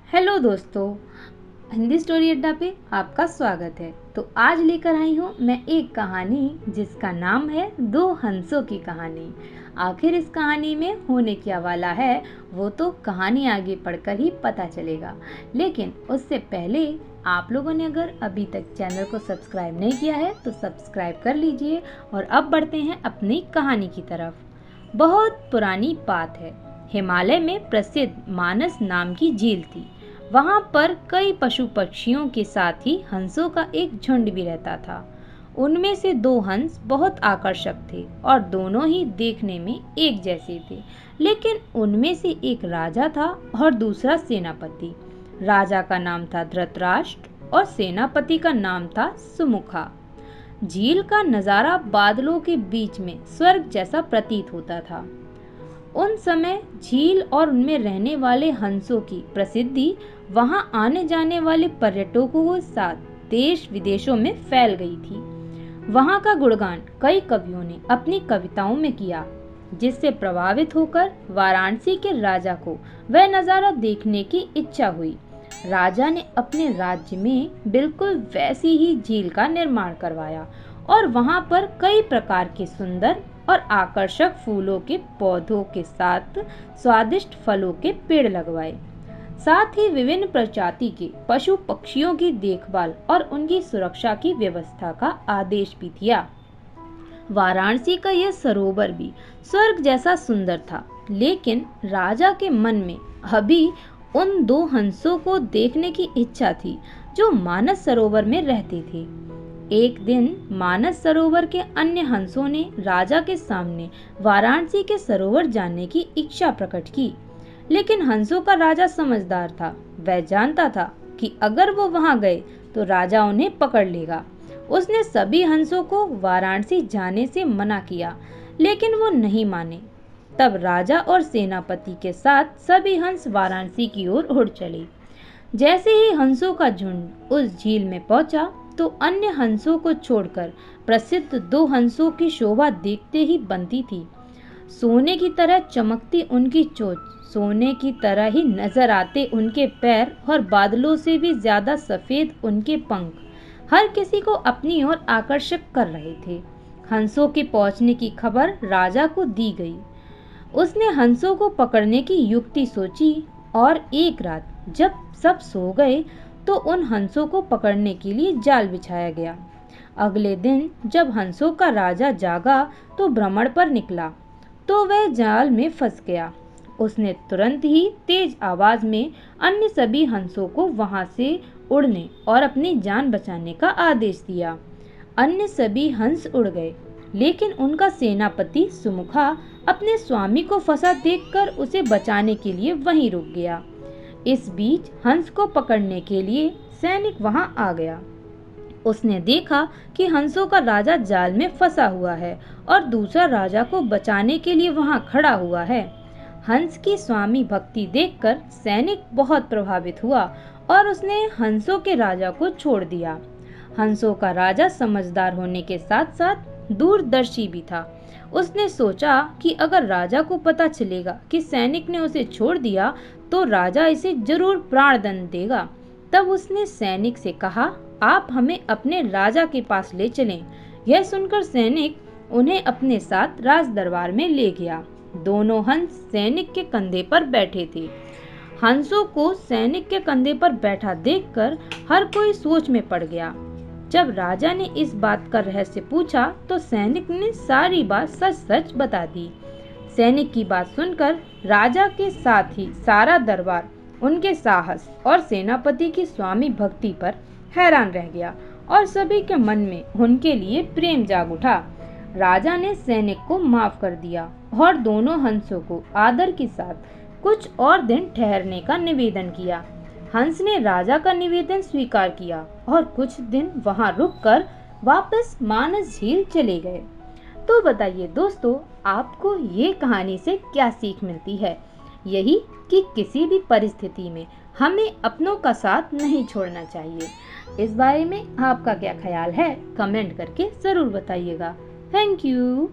Hello दोस्तों, Hindi story अड्डा पे आपका स्वागत है। तो आज लेकर आई हूँ मैं एक कहानी जिसका नाम है दो हंसों की कहानी। आखिर इस कहानी में होने क्या वाला है वो तो कहानी आगे पढ़कर ही पता चलेगा। लेकिन उससे पहले आप लोगों ने अगर अभी तक चैनल को सब्सक्राइब नहीं किया है तो सब्सक्राइब कर लीजिए। और अब बढ़ते हैं अपनी कहानी की तरफ। बहुत पुरानी बात है, हिमालय में प्रसिद्ध मानस नाम की झील थी। वहां पर कई पशु पक्षियों के साथ ही हंसों का एक झुंड भी रहता था। उनमें से दो हंस बहुत आकर्षक थे और दोनों ही देखने में एक जैसे थे। लेकिन उनमें से एक राजा था और दूसरा सेनापति। राजा का नाम था धृतराष्ट्र और सेनापति का नाम था सुमुखा। झील का नजारा बादलों के बीच में स्वर्ग जैसा प्रतीत होता था। उन समय झील और उनमें रहने वाले हंसों की प्रसिद्धि वहां आने जाने वाले पर्यटकों के साथ देश विदेशों में फैल गई थी। वहां का गुणगान कई कवियों ने अपनी कविताओं में किया, जिससे प्रभावित होकर वाराणसी के राजा को वह नज़ारा देखने की इच्छा हुई। राजा ने अपने राज्य में बिल्कुल वैसी ही झील का निर्माण करवाया और वहां पर कई प्रकार के सुंदर और आकर्षक फूलों के पौधों के साथ स्वादिष्ट फलों के पेड़ लगवाए। साथ ही विभिन्न प्रजाति के पशु पक्षियों की देखभाल और उनकी सुरक्षा की व्यवस्था का आदेश भी दिया। वाराणसी का यह सरोवर भी स्वर्ग जैसा सुंदर था। लेकिन राजा के मन में अभी उन दो हंसों को देखने की इच्छा थी जो मानस सरोवर में रहते थे। एक दिन मानस सरोवर के अन्य हंसों ने राजा के सामने वाराणसी के सरोवर जाने की इच्छा प्रकट की। लेकिन हंसों का राजा समझदार था। वह जानता था कि अगर वो वहां गए तो राजा उन्हें पकड़ लेगा। उसने सभी हंसों को वाराणसी जाने से मना किया, लेकिन वो नहीं माने। तब राजा और सेनापति के साथ सभी हंस वाराणसी की ओर उड़ चले। जैसे ही हंसों का झुंड उस झील में पहुंचा तो अन्य हंसों को छोड़कर प्रसिद्ध दो हंसों की शोभा देखते ही बनती थी। सोने की तरह चमकती उनकी चोंच, सोने की तरह ही नजर आते उनके पैर और बादलों से भी ज्यादा सफेद उनके पंख हर किसी को अपनी ओर आकर्षित कर रहे थे। हंसों के पहुंचने की खबर राजा को दी गई। उसने हंसों को पकड़ने की युक्ति सोची और एक रात जब सब सो गए तो उन हंसों को पकड़ने के लिए जाल बिछाया गया। अगले दिन जब हंसों का राजा जागा तो भ्रमण पर निकला तो वह जाल में फंस गया। उसने तुरंत ही तेज आवाज में अन्य सभी हंसों को वहां से उड़ने और अपनी जान बचाने का आदेश दिया। अन्य सभी हंस उड़ गए, लेकिन उनका सेनापति सुमुखा अपने स्वामी को फंसा देखकर उसे बचाने के लिए वहीं रुक गया। इस बीच हंस को पकड़ने के लिए सैनिक वहां आ गया। उसने देखा कि हंसों का राजा जाल में फंसा हुआ है और दूसरा राजा को बचाने के लिए वहां खड़ा हुआ है। हंस की स्वामी भक्ति देखकर सैनिक बहुत प्रभावित हुआ और उसने हंसों के राजा को छोड़ दिया। हंसों का राजा समझदार होने के साथ साथ दूरदर्शी भी था। उसने सोचा कि अगर राजा को पता चलेगा कि सैनिक ने उसे छोड़ दिया तो राजा इसे जरूर प्राणदंड देगा। तब उसने सैनिक से कहा, आप हमें अपने राजा के पास ले चलें। यह सुनकर सैनिक उन्हें अपने साथ राज दरबार में ले गया। दोनों हंस सैनिक के कंधे पर बैठे थे। हंसों को सैनिक के कंधे पर बैठा देखकर हर कोई सोच में पड़ गया। जब राजा ने इस बात का रहस्य पूछा तो सैनिक ने सारी बात सच सच बता दी। सैनिक की बात सुनकर राजा के साथ ही सारा दरबार उनके साहस और सेनापति की स्वामी भक्ति पर हैरान रह गया और सभी के मन में उनके लिए प्रेम जाग उठा। राजा ने सैनिक को माफ कर दिया और दोनों हंसों को आदर के साथ कुछ और दिन ठहरने का निवेदन किया। हंस ने राजा का निवेदन स्वीकार किया और कुछ दिन वहां रुककर वापस मानस झील चले गए। तो बताइए दोस्तों, आपको ये कहानी से क्या सीख मिलती है? यही कि किसी भी परिस्थिति में हमें अपनों का साथ नहीं छोड़ना चाहिए। इस बारे में आपका क्या ख्याल है? कमेंट करके जरूर बताइएगा। Thank you.